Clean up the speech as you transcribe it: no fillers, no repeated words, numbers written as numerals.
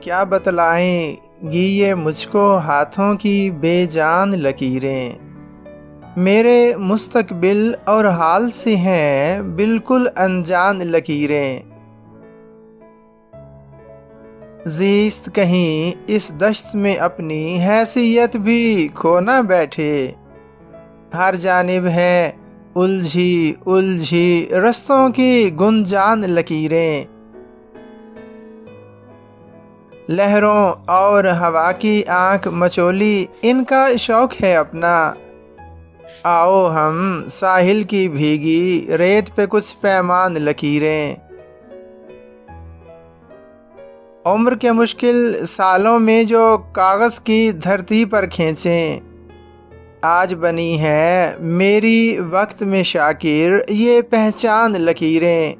کیا بتلائیں گی یہ مجھ کو ہاتھوں کی بے جان لکیریں، میرے مستقبل اور حال سے ہیں بالکل انجان لکیریں۔ زیست کہیں اس دشت میں اپنی حیثیت بھی کھو نہ بیٹھے، ہر جانب ہے الجھی الجھی رستوں کی گنجان لکیریں۔ لہروں اور ہوا کی آنکھ مچولی ان کا شوق ہے اپنا، آؤ ہم ساحل کی بھیگی ریت پہ کچھ پیمان لکیریں۔ عمر کے مشکل سالوں میں جو کاغذ کی دھرتی پر کھینچیں، آج بنی ہے میری وقت میں شاکر یہ پہچان لکیریں۔